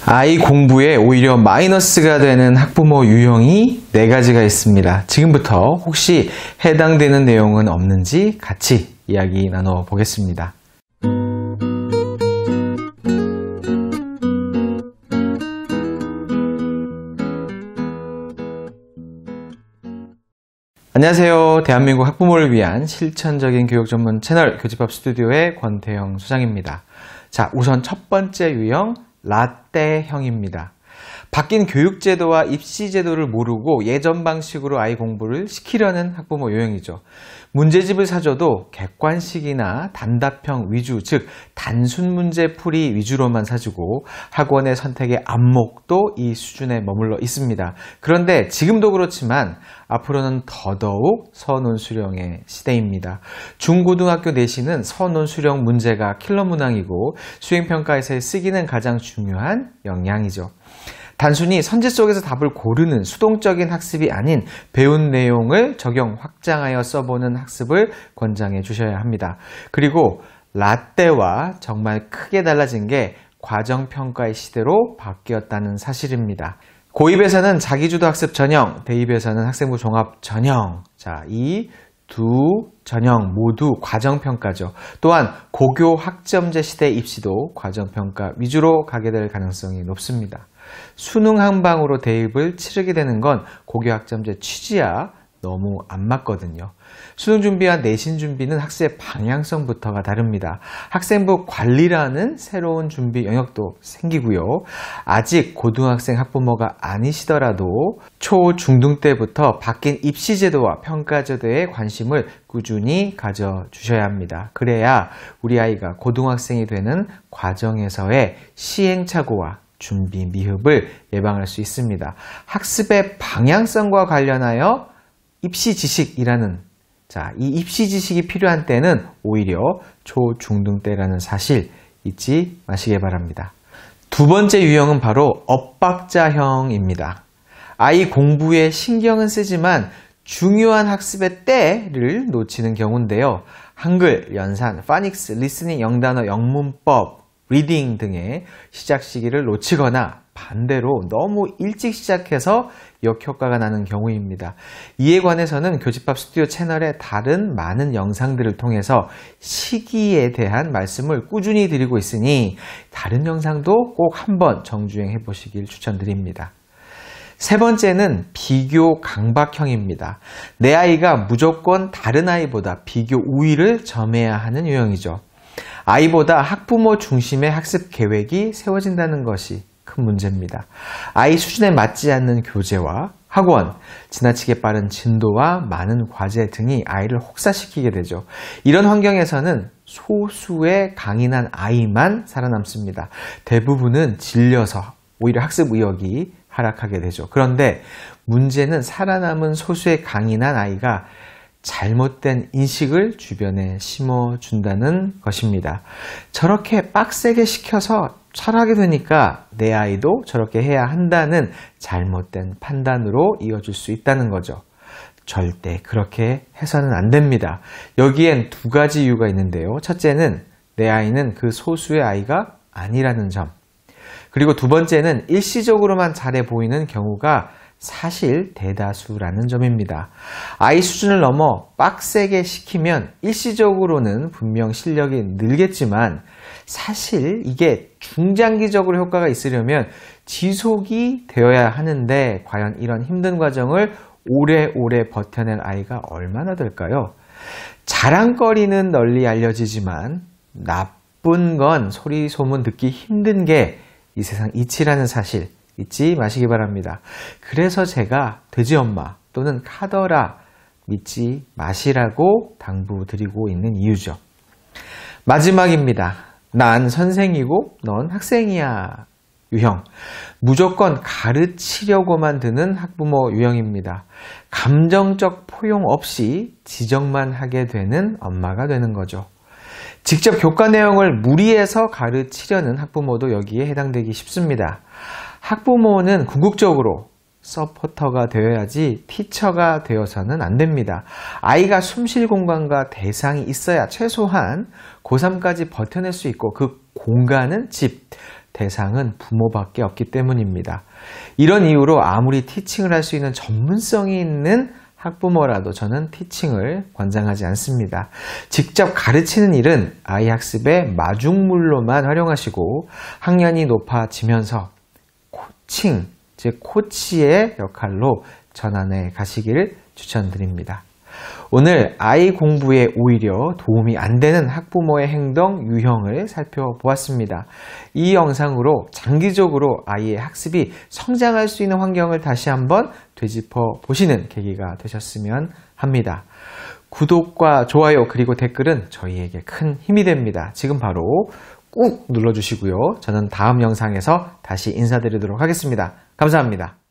아이 공부에 오히려 마이너스가 되는 학부모 유형이 4가지가 있습니다. 지금부터 혹시 해당되는 내용은 없는지 같이 이야기 나눠보겠습니다. 안녕하세요. 대한민국 학부모를 위한 실천적인 교육 전문 채널 교집합 스튜디오의 권태영 소장입니다. 자, 우선 첫 번째 유형, 라떼형입니다. 바뀐 교육제도와 입시제도를 모르고 예전 방식으로 아이 공부를 시키려는 학부모 유형이죠. 문제집을 사줘도 객관식이나 단답형 위주, 즉 단순 문제풀이 위주로만 사주고 학원의 선택의 안목도 이 수준에 머물러 있습니다. 그런데 지금도 그렇지만 앞으로는 더더욱 서논수령의 시대입니다. 중고등학교 내신은 서논수령 문제가 킬러 문항이고 수행평가에서의 쓰기는 가장 중요한 역량이죠. 단순히 선지 속에서 답을 고르는 수동적인 학습이 아닌 배운 내용을 적용, 확장하여 써보는 학습을 권장해 주셔야 합니다. 그리고 라떼와 정말 크게 달라진 게 과정평가의 시대로 바뀌었다는 사실입니다. 고입에서는 자기주도 학습 전형, 대입에서는 학생부 종합 전형. 자, 이 두 전형 모두 과정평가죠. 또한 고교 학점제 시대 입시도 과정평가 위주로 가게 될 가능성이 높습니다. 수능 한 방으로 대입을 치르게 되는 건 고교 학점제 취지야 너무 안 맞거든요. 수능 준비와 내신 준비는 학습의 방향성부터가 다릅니다. 학생부 관리라는 새로운 준비 영역도 생기고요. 아직 고등학생 학부모가 아니시더라도 초, 중등 때부터 바뀐 입시제도와 평가제도에 관심을 꾸준히 가져주셔야 합니다. 그래야 우리 아이가 고등학생이 되는 과정에서의 시행착오와 준비 미흡을 예방할 수 있습니다. 학습의 방향성과 관련하여 입시 지식이라는 이 입시 지식이 필요한 때는 오히려 초, 중등 때라는 사실 잊지 마시기 바랍니다. 두 번째 유형은 바로 엇박자형입니다. 아이 공부에 신경은 쓰지만 중요한 학습의 때를 놓치는 경우인데요. 한글, 연산, 파닉스, 리스닝, 영단어, 영문법, 리딩 등의 시작 시기를 놓치거나 반대로 너무 일찍 시작해서 역효과가 나는 경우입니다. 이에 관해서는 교집합 스튜디오 채널의 다른 많은 영상들을 통해서 시기에 대한 말씀을 꾸준히 드리고 있으니 다른 영상도 꼭 한번 정주행해 보시길 추천드립니다. 세 번째는 비교 강박형입니다. 내 아이가 무조건 다른 아이보다 비교 우위를 점해야 하는 유형이죠. 아이보다 학부모 중심의 학습 계획이 세워진다는 것이 큰 문제입니다. 아이 수준에 맞지 않는 교재와 학원, 지나치게 빠른 진도와 많은 과제 등이 아이를 혹사시키게 되죠. 이런 환경에서는 소수의 강인한 아이만 살아남습니다. 대부분은 질려서 오히려 학습 의욕이 하락하게 되죠. 그런데 문제는 살아남은 소수의 강인한 아이가 잘못된 인식을 주변에 심어준다는 것입니다. 저렇게 빡세게 시켜서 철하게 되니까 내 아이도 저렇게 해야 한다는 잘못된 판단으로 이어질 수 있다는 거죠. 절대 그렇게 해서는 안 됩니다. 여기엔 두 가지 이유가 있는데요. 첫째는 내 아이는 그 소수의 아이가 아니라는 점. 그리고 두 번째는 일시적으로만 잘해 보이는 경우가 사실 대다수라는 점입니다. 아이 수준을 넘어 빡세게 시키면 일시적으로는 분명 실력이 늘겠지만 사실 이게 중장기적으로 효과가 있으려면 지속이 되어야 하는데 과연 이런 힘든 과정을 오래오래 버텨낼 아이가 얼마나 될까요? 자랑거리는 널리 알려지지만 나쁜 건 소리 소문 듣기 힘든 게 이 세상 이치라는 사실 잊지 마시기 바랍니다. 그래서 제가 돼지엄마 또는 카더라 믿지 마시라고 당부드리고 있는 이유죠. 마지막입니다. 난 선생이고 넌 학생이야 유형. 무조건 가르치려고만 드는 학부모 유형입니다. 감정적 포용 없이 지적만 하게 되는 엄마가 되는 거죠. 직접 교과 내용을 무리해서 가르치려는 학부모도 여기에 해당되기 쉽습니다. 학부모는 궁극적으로 서포터가 되어야지 티처가 되어서는 안 됩니다. 아이가 숨쉴 공간과 대상이 있어야 최소한 고3까지 버텨낼 수 있고 그 공간은 집, 대상은 부모밖에 없기 때문입니다. 이런 이유로 아무리 티칭을 할 수 있는 전문성이 있는 학부모라도 저는 티칭을 권장하지 않습니다. 직접 가르치는 일은 아이 학습의 마중물로만 활용하시고 학년이 높아지면서 코칭, 즉 코치의 역할로 전환해 가시기를 추천드립니다. 오늘 아이 공부에 오히려 도움이 안 되는 학부모의 행동 유형을 살펴보았습니다. 이 영상으로 장기적으로 아이의 학습이 성장할 수 있는 환경을 다시 한번 되짚어 보시는 계기가 되셨으면 합니다. 구독과 좋아요 그리고 댓글은 저희에게 큰 힘이 됩니다. 지금 바로 꾹 눌러주시고요. 저는 다음 영상에서 다시 인사드리도록 하겠습니다. 감사합니다.